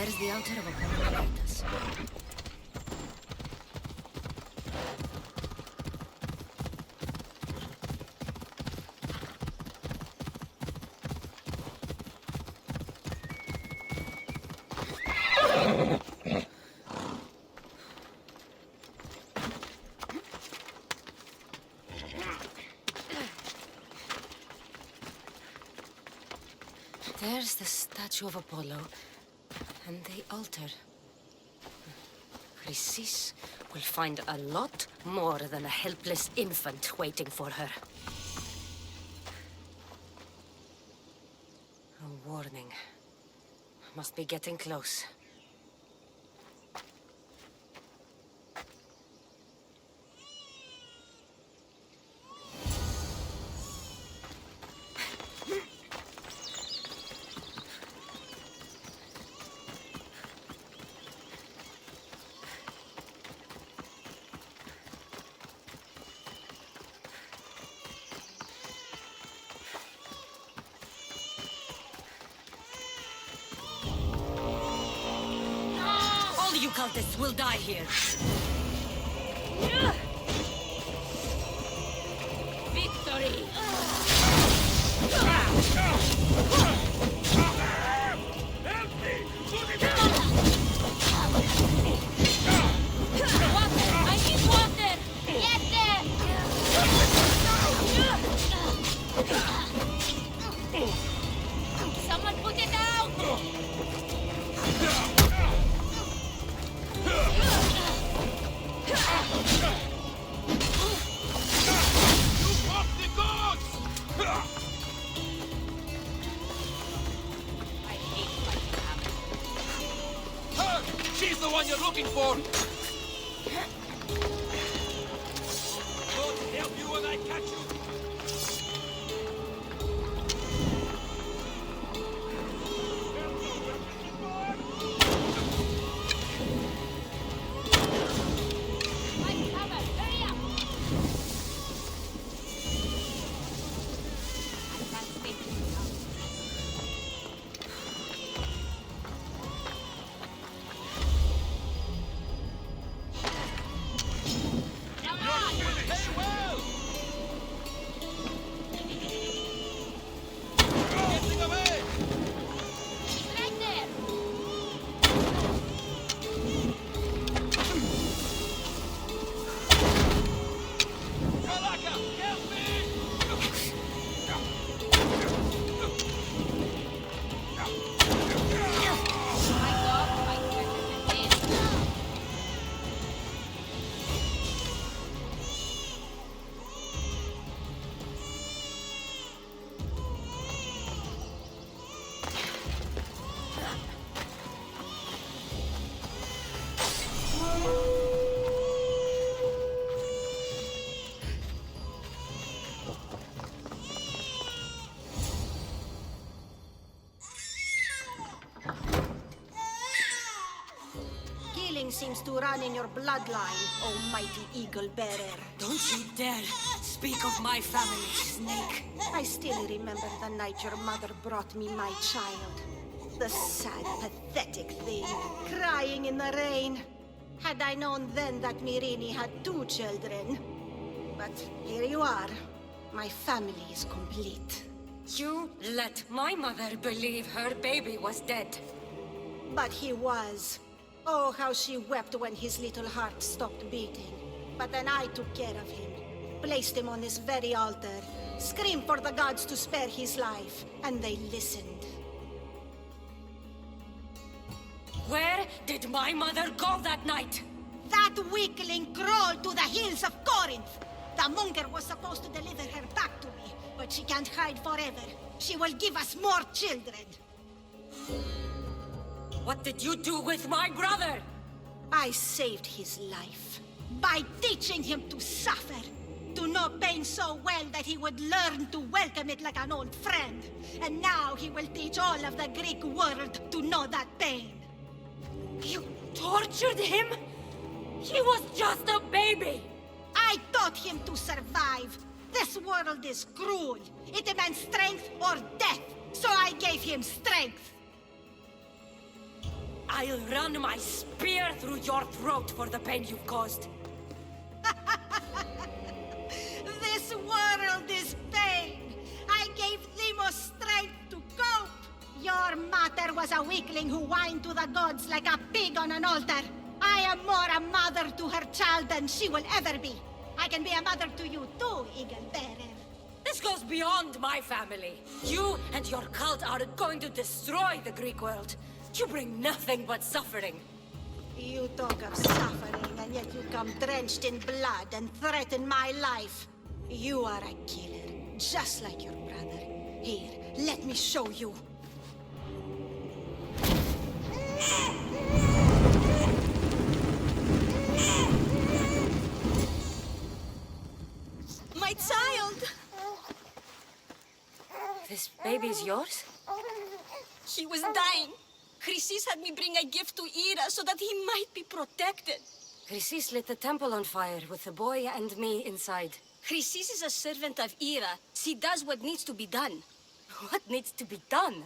There's the altar of Leonidas. There's the statue of Apollo, and the altar. Chrysis will find a lot more than a helpless infant waiting for her. A warning. Must be getting close. You cultists will die here. Victory! Water! I need water! Get there! Someone put it out! She's the one you're looking for! God help you when I catch you! Seems to run in your bloodline, oh mighty eagle bearer. Don't you dare speak of my family, Snake. I still remember the night your mother brought me my child. The sad, pathetic thing, crying in the rain. Had I known then that Myrrine had 2 children. But here you are. My family is complete. You let my mother believe her baby was dead. But he was. Oh, how she wept when his little heart stopped beating. But then I took care of him, placed him on this very altar, screamed for the gods to spare his life, and they listened. Where did my mother go that night? That weakling crawled to the hills of Corinth. The monger was supposed to deliver her back to me, but she can't hide forever. She will give us more children. What did you do with my brother? I saved his life by teaching him to suffer, to know pain so well that he would learn to welcome it like an old friend. And now he will teach all of the Greek world to know that pain. You tortured him? He was just a baby! I taught him to survive. This world is cruel. It demands strength or death, so I gave him strength. I'll run my spear through your throat for the pain you've caused. This world is pain. I gave Themos strength to cope. Your mother was a weakling who whined to the gods like a pig on an altar. I am more a mother to her child than she will ever be. I can be a mother to you too, Eagle Bearer. This goes beyond my family. You and your cult are going to destroy the Greek world. You bring nothing but suffering. You talk of suffering, and yet you come drenched in blood and threaten my life. You are a killer, just like your brother. Here, let me show you. My child! This baby's yours? He was dying. Chrysis had me bring a gift to Ira so that he might be protected. Chrysis lit the temple on fire with the boy and me inside. Chrysis is a servant of Ira. She does what needs to be done. What needs to be done?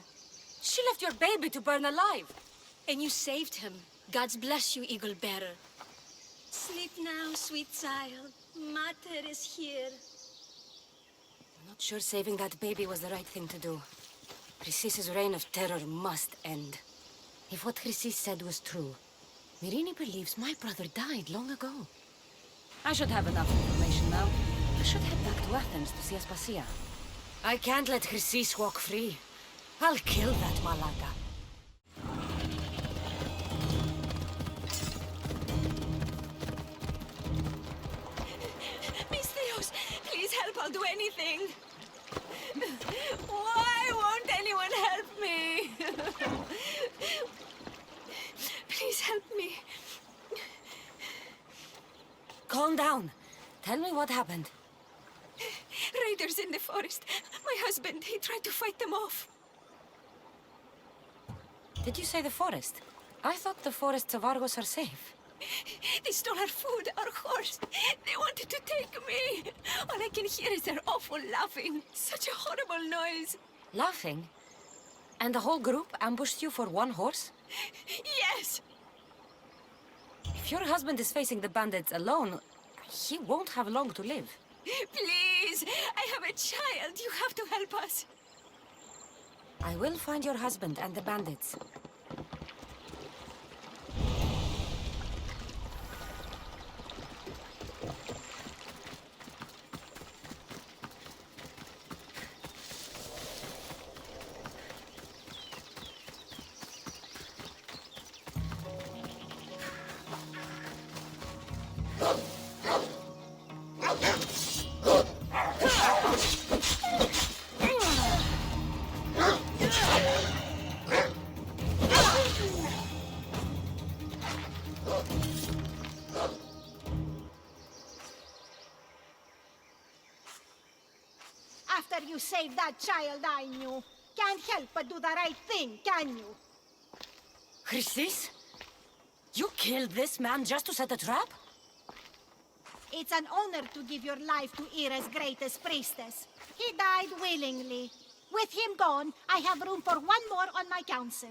She left your baby to burn alive. And you saved him. God's bless you, Eagle Bearer. Sleep now, sweet child. Mater is here. I'm not sure saving that baby was the right thing to do. Chrysis' reign of terror must end. If what Chrysis said was true, Myrine believes my brother died long ago. I should have enough information now. I should head back to Athens to see Aspasia. I can't let Chrysis walk free. I'll kill that Malaka. Athenios, please help, I'll do anything. Why won't anyone help me? Please help me. Calm down. Tell me what happened. Raiders in the forest. My husband, he tried to fight them off. Did you say the forest? I thought the forests of Argos are safe. They stole our food, our horse. They wanted to take me. All I can hear is their awful laughing. Such a horrible noise. Laughing? And the whole group ambushed you for one horse? Yes! If your husband is facing the bandits alone, he won't have long to live. Please! I have a child. You have to help us. I will find your husband and the bandits. After you saved that child I knew, can't help but do the right thing, can you? Chrysis? You killed this man just to set a trap? It's an honor to give your life to Ira's greatest priestess. He died willingly. With him gone, I have room for one more on my council.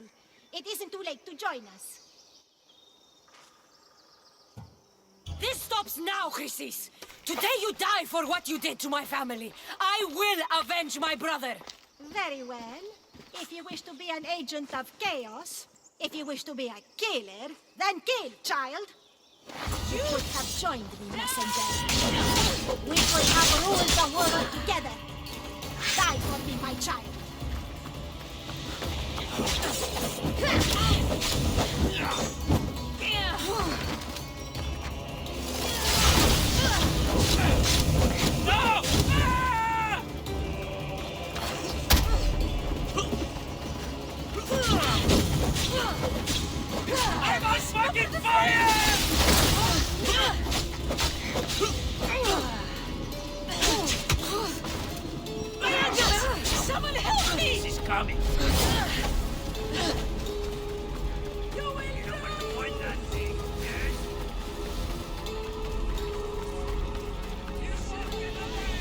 It isn't too late to join us. This stops now, Chrysis! Today you die for what you did to my family. I will avenge my brother! Very well. If you wish to be an agent of chaos, if you wish to be a killer, then kill, child! You could have joined me, messenger. We could have ruled the world together. Die for me, my child. No! I'm on fucking fire! Leonidas! Someone help me! She's coming. You know where to point that thing, yes? You should get away!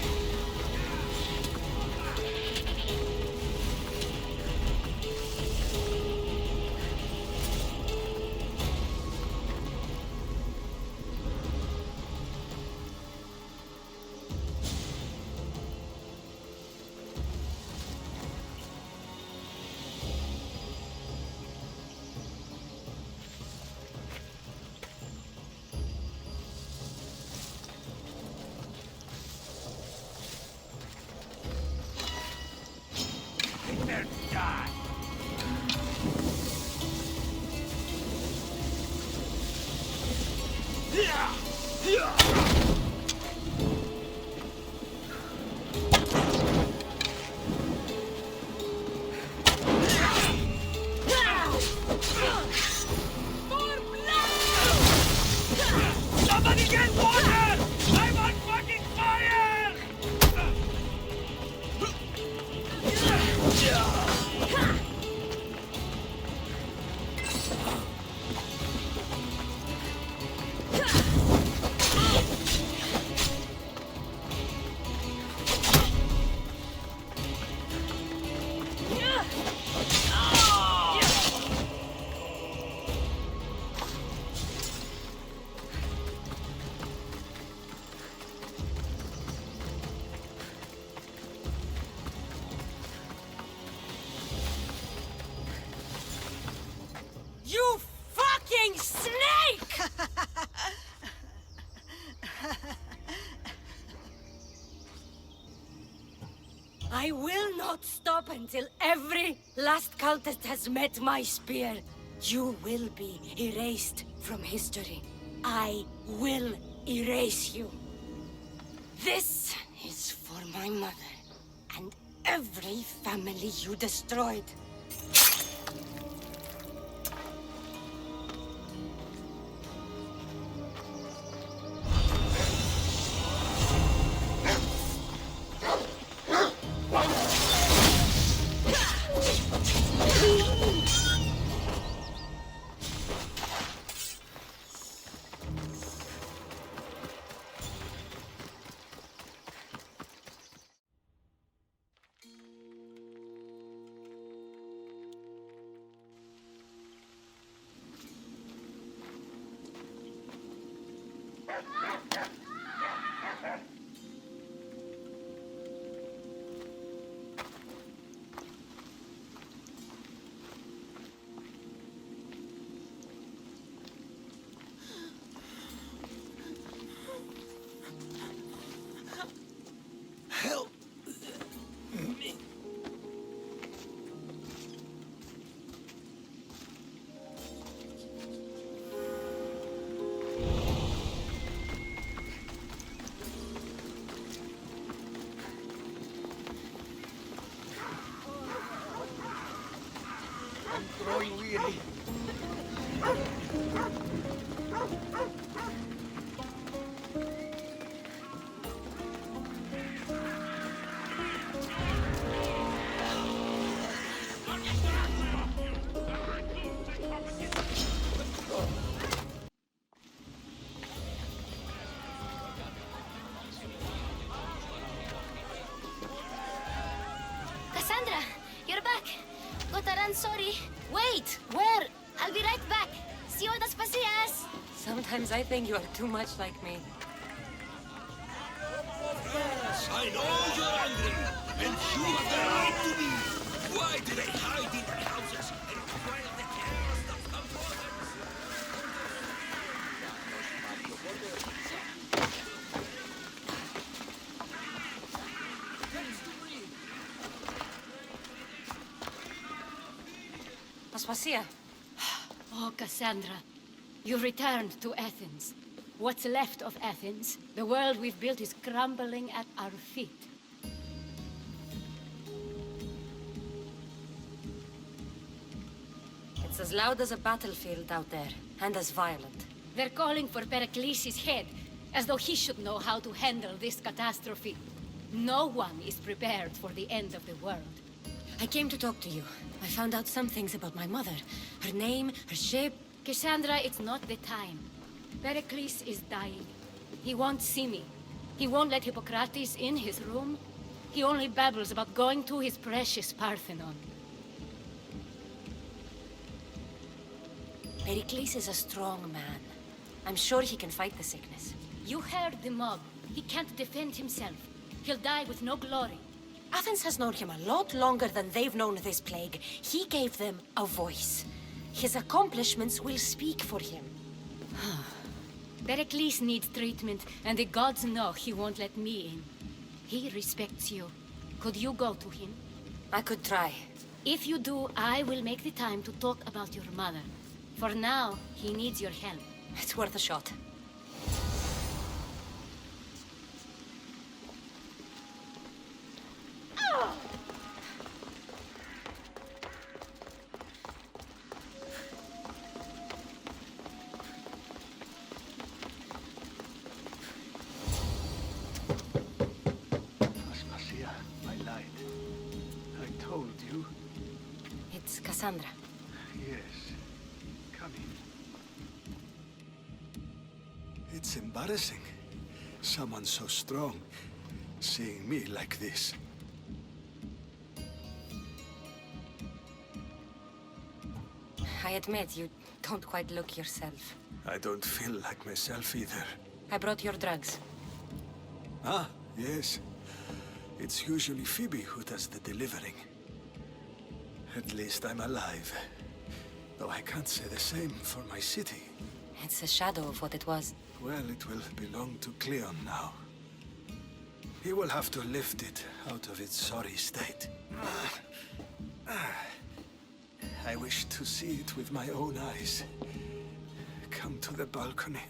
I will not stop until every last cultist has met my spear. You will be erased from history. I will erase you. This is for my mother and every family you destroyed. Help me. I'm growing weary. Kassandra, you're back. Gotaran, sorry. Wait, where? I'll be right back. See you das pasillas. Sometimes I think you are too much like me. Yes, I know you're angry, and you have the right to be. Why do they hide in their houses and while the terrorists have come for them? Aspasia. Oh, Kassandra. You returned to Athens. What's left of Athens, the world we've built, is crumbling at our feet. It's as loud as a battlefield out there, and as violent. They're calling for Pericles' head, as though he should know how to handle this catastrophe. No one is prepared for the end of the world. I came to talk to you. I found out some things about my mother. Her name, her shape. Cassandra, it's not the time. Pericles is dying. He won't see me. He won't let Hippocrates in his room. He only babbles about going to his precious Parthenon. Pericles is a strong man. I'm sure he can fight the sickness. You heard the mob. He can't defend himself. He'll die with no glory. Athens has known him a lot longer than they've known this plague. He gave them a voice. His accomplishments will speak for him. Pericles needs treatment, and the gods know he won't let me in. He respects you. Could you go to him? I could try. If you do, I will make the time to talk about your mother. For now, he needs your help. It's worth a shot. Aspasia, I lied. I told you. It's Kassandra. Yes. Come in. It's embarrassing. Someone so strong seeing me like this. I admit, you don't quite look yourself. I don't feel like myself either. I brought your drugs. Ah, yes. It's usually Phoebe who does the delivering. At least I'm alive. Though I can't say the same for my city. It's a shadow of what it was. Well, it will belong to Cleon now. He will have to lift it out of its sorry state. I wish to see it with my own eyes. Come to the balcony.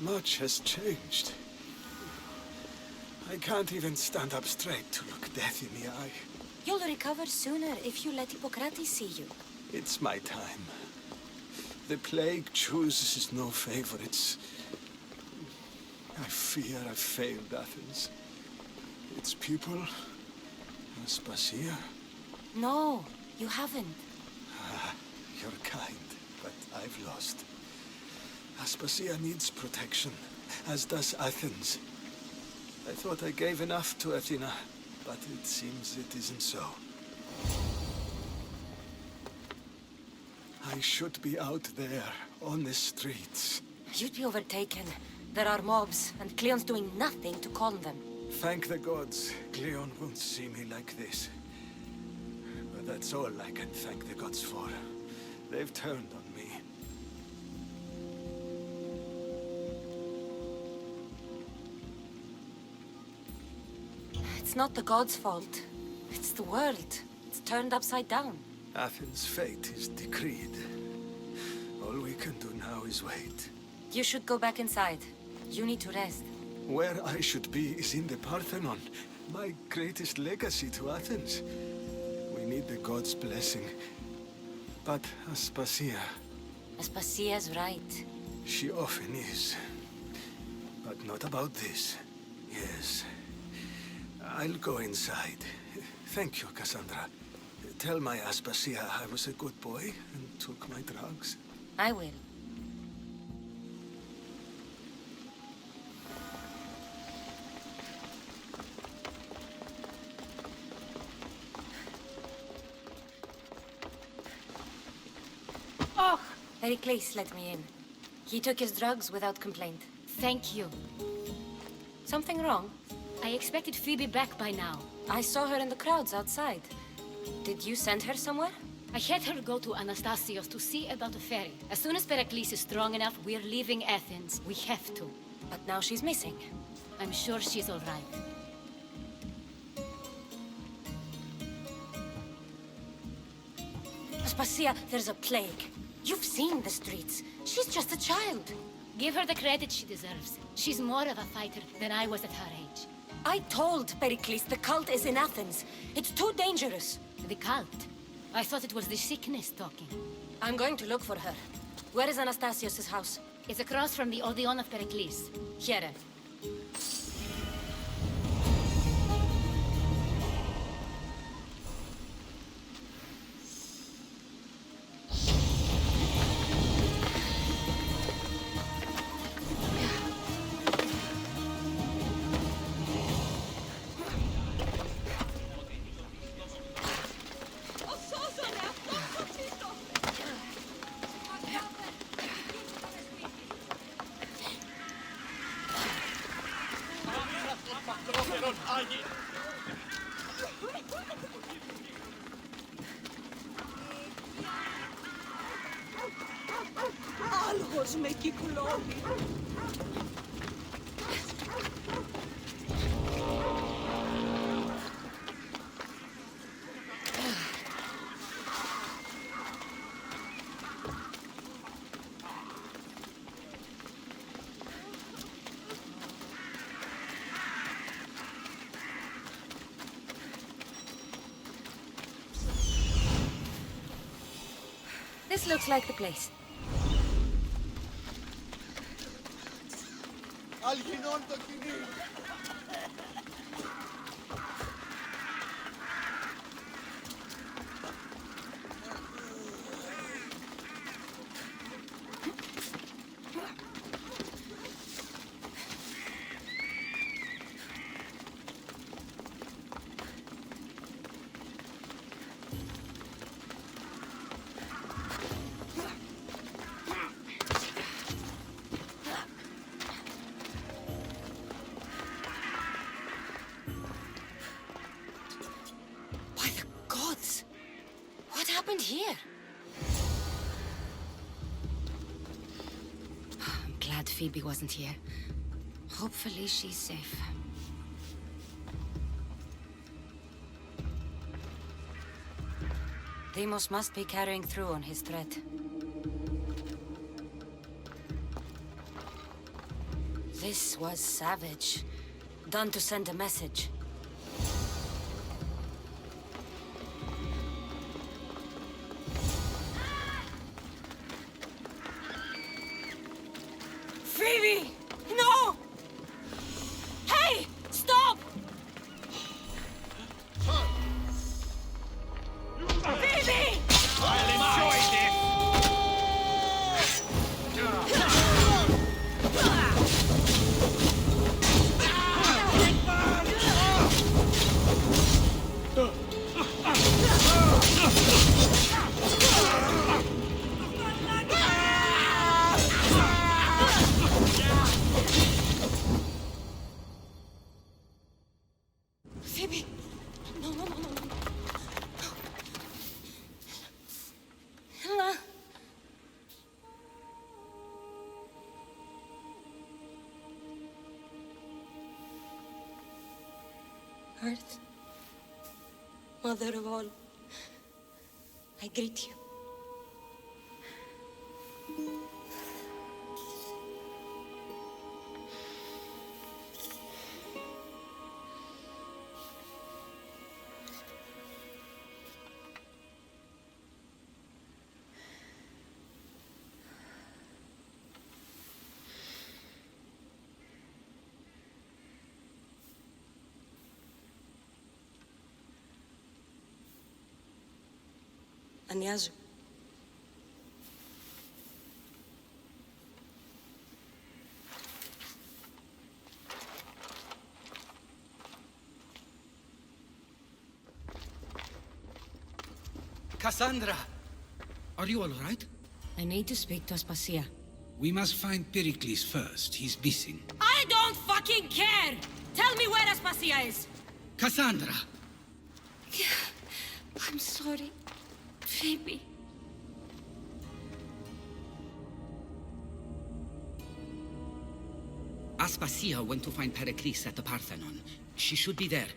Much has changed. I can't even stand up straight to look death in the eye. You'll recover sooner if you let Hippocrates see you. It's my time. The plague chooses no favorites. I fear I've failed Athens. Its people, Aspasia. No, you haven't. You're kind, but I've lost. Aspasia needs protection, as does Athens. I thought I gave enough to Athena, but it seems it isn't so. I should be out there, on the streets. You'd be overtaken. There are mobs, and Cleon's doing nothing to calm them. Thank the gods, Cleon won't see me like this. But that's all I can thank the gods for. They've turned on me. It's not the gods' fault. It's the world. It's turned upside down. Athens' fate is decreed. All we can do now is wait. You should go back inside. You need to rest. Where I should be is in the Parthenon, my greatest legacy to Athens. We need the gods' blessing. But Aspasia, Aspasia's right. she often is. But not about this. Yes. I'll go inside. Thank you, Kassandra. Tell my Aspasia I was a good boy and took my drugs. I will. Oh, Pericles let me in. He took his drugs without complaint. thank you. Something wrong? I expected Phoebe back by now. I saw her in the crowds outside. Did you send her somewhere? I had her go to Anastasios to see about the ferry. As soon as Pericles is strong enough, we're leaving Athens. We have to. But now she's missing. I'm sure she's all right. Aspasia, there's a plague. You've seen the streets. She's just a child. Give her the credit she deserves. She's more of a fighter than I was at her age. I told Pericles the cult is in Athens. It's too dangerous. The cult? I thought it was the sickness talking. I'm going to look for her. Where is Anastasios' house? It's across from the Odeon of Pericles. Here. Algos με κυκλώνει. This looks like the place. Αλγινών το κοινή! By the gods! What happened here? I'm glad Phoebe wasn't here. Hopefully she's safe. Deimos must be carrying through on his threat. This was savage. Done to send a message. Phoebe! No! Hey! Stop! Phoebe! I'll enjoy this! Phoebe! No, no, no, no, no. Ella! Earth, Mother of all, I greet you. Ανιάζω. Kassandra! Are you all right? I need to speak to Aspasia. We must find Pericles first. He's missing. I don't fucking care! Tell me where Aspasia is! Kassandra! I'm sorry, Phoebe. Aspasia went to find Pericles at the Parthenon. She should be there.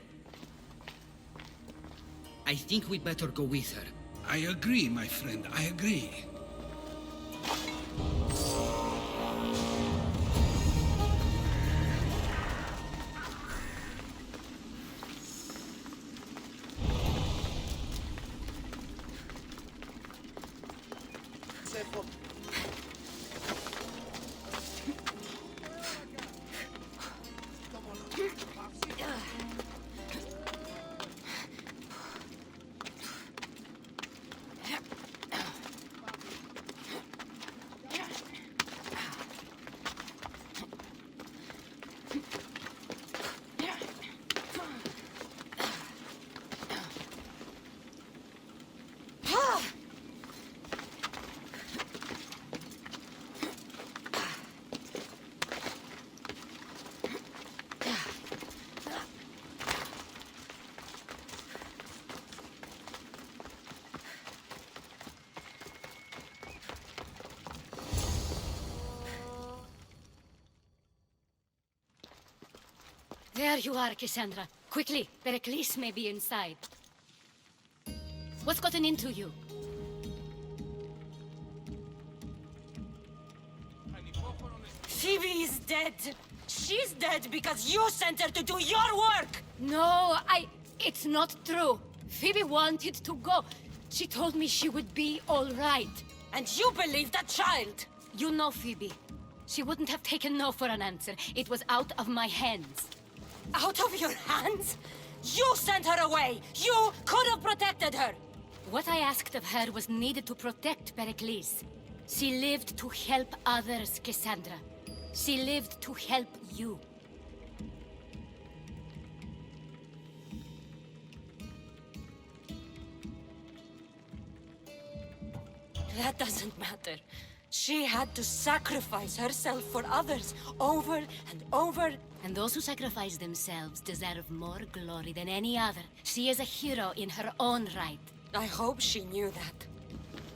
I think we'd better go with her. I agree, my friend. I agree. There you are, Kassandra. Quickly, Pericles may be inside. What's gotten into you? Phoebe is dead. She's dead because you sent her to do your work. No, it's not true. Phoebe wanted to go. She told me she would be all right. And you believe that child. You know Phoebe. She wouldn't have taken no for an answer. It was out of my hands. Out of your hands? You sent her away. You could have protected her. What I asked of her was needed to protect Pericles. She lived to help others, Kassandra. She lived to help you. That doesn't matter. She had to sacrifice herself for others, over and over. And those who sacrifice themselves deserve more glory than any other. She is a hero in her own right. I hope she knew that.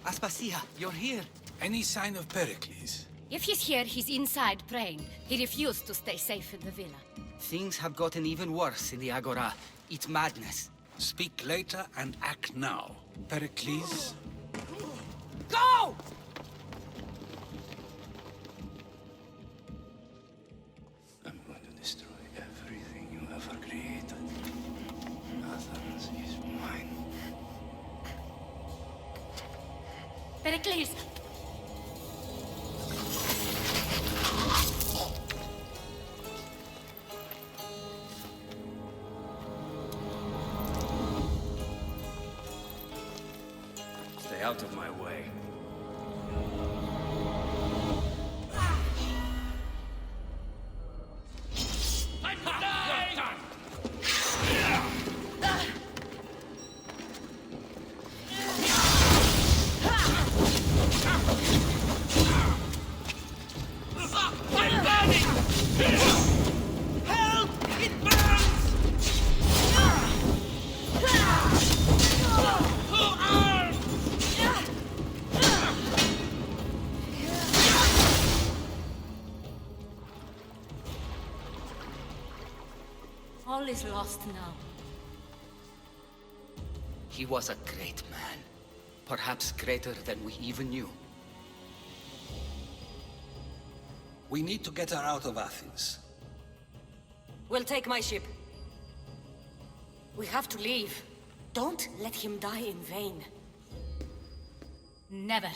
Aspasia, you're here. Any sign of Pericles? If he's here, he's inside praying. He refused to stay safe in the villa. Things have gotten even worse in the Agora. It's madness. Speak later and act now. Pericles? Go! I'm going to destroy everything you ever created. Athens is mine. Pericles! Stay out of my way. All is lost now. He was a great man. Perhaps greater than we even knew. We need to get her out of Athens. We'll take my ship. We have to leave. Don't let him die in vain. Never.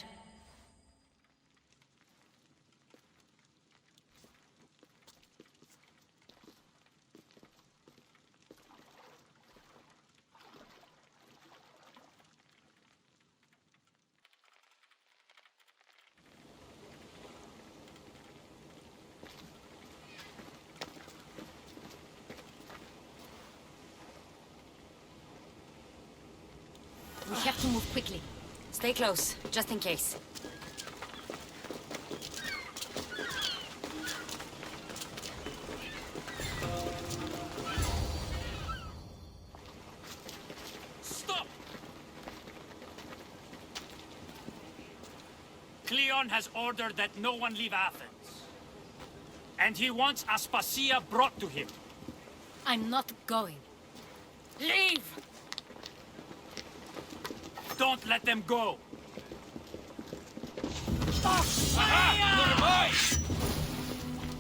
We have to move quickly. Stay close, just in case. Stop! Cleon has ordered that no one leave Athens. And he wants Aspasia brought to him. I'm not going. Leave! Don't let them go!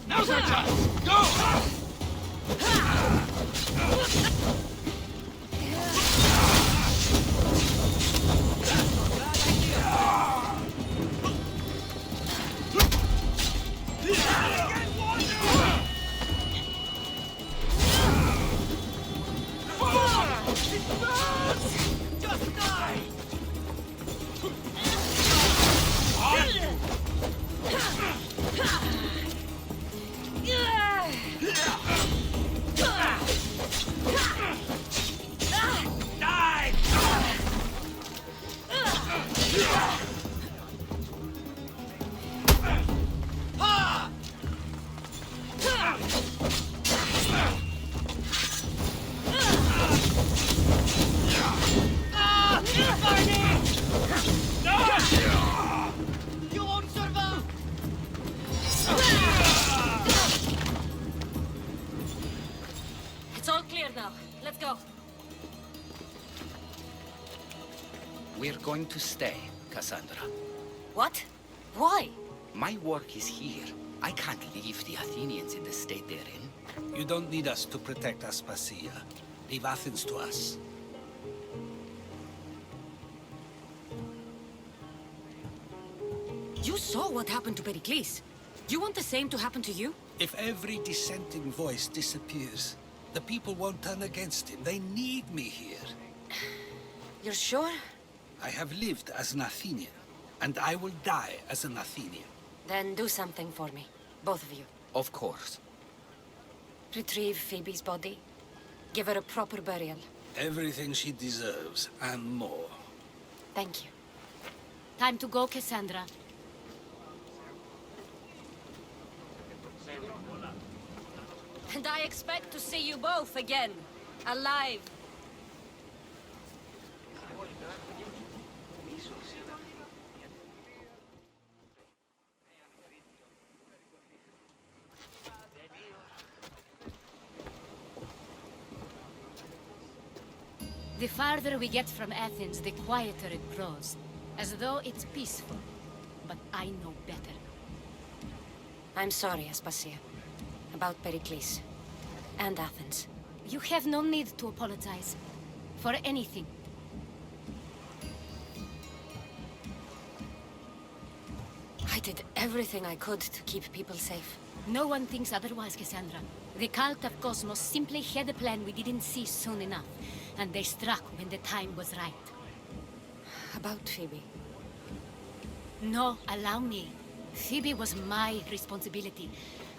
Now's our chance! Go! Just die! You won't survive! It's all clear now. Let's go. We're going to stay, Kassandra. What? Why? My work is here. I can't leave the Athenians in the state they're in. You don't need us to protect Aspasia. Leave Athens to us. You saw what happened to Pericles. You want the same to happen to you? If every dissenting voice disappears, the people won't turn against him. They need me here. You're sure? I have lived as an Athenian, and I will die as an Athenian. Then do something for me. Both of you. Of course. Retrieve Phoebe's body. Give her a proper burial. Everything she deserves, and more. Thank you. Time to go, Kassandra. And I expect to see you both again. Alive. The farther we get from Athens, the quieter it grows. As though it's peaceful. But I know better. I'm sorry, Aspasia. About Pericles. And Athens. You have no need to apologize. For anything. I did everything I could to keep people safe. No one thinks otherwise, Kassandra. The cult of Cosmos simply had a plan we didn't see soon enough. And they struck when the time was right. About Phoebe. No, allow me. Phoebe was my responsibility.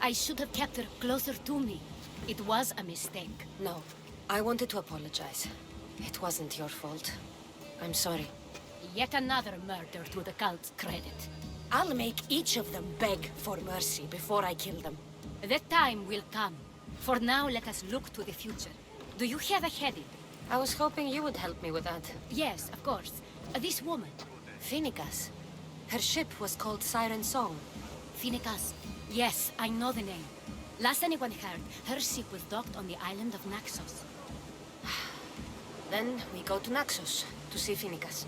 I should have kept her closer to me. It was a mistake. No, I wanted to apologize. It wasn't your fault. I'm sorry. Yet another murder to the cult's credit. I'll make each of them beg for mercy before I kill them. That time will come. For now, let us look to the future. Do you have a heading? I was hoping you would help me with that. Yes, of course. This woman. Phoenicas. Her ship was called Siren Song. Phoenicas. Yes, I know the name. Last anyone heard, her ship was docked on the island of Naxos. Then we go to Naxos to see Phoenicas.